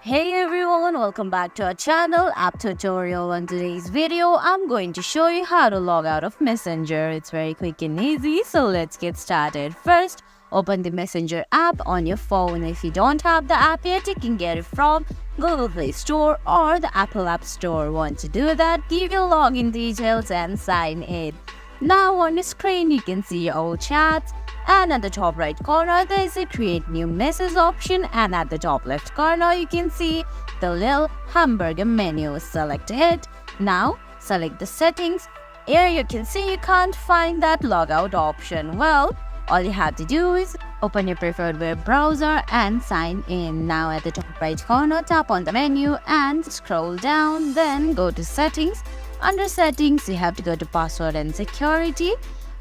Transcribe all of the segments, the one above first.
Hey everyone, welcome back to our channel app tutorial. On today's video I'm going to show you how to log out of Messenger. It's very quick and easy, so let's get started. First, open the Messenger app on your phone. If you don't have the app yet, you can get it from Google Play Store or the Apple App Store. Once you do that, give your login details and sign in. Now on the screen you can see your old chats, and at the top right corner there is a create new message option, and at the top left corner you can see the little hamburger menu. Select it. Now select the settings. Here you can see you can't find that logout option. Well, all you have to do is open your preferred web browser and sign in. Now at the top right corner, tap on the menu and scroll down, then go to settings. Under settings, you have to go to password and security.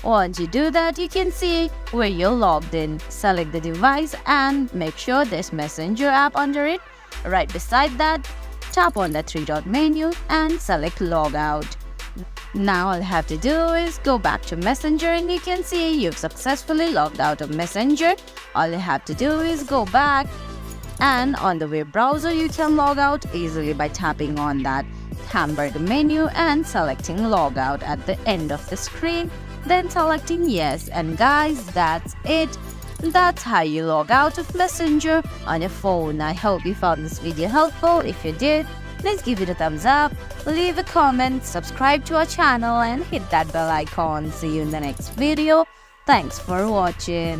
Once you do that, you can see where you're logged in. Select the device and make sure there's Messenger app under it. Right beside that, tap on the three-dot menu and select Logout. Now all you have to do is go back to Messenger and you can see you've successfully logged out of Messenger. All you have to do is go back, and on the web browser you can log out easily by tapping on that hamburger menu and selecting Logout at the end of the screen, then selecting yes. And guys, that's it. That's how you log out of Messenger on your phone. I hope you found this video helpful. If you did, please give it a thumbs up, leave a comment, subscribe to our channel and hit that bell icon. See you in the next video. Thanks for watching.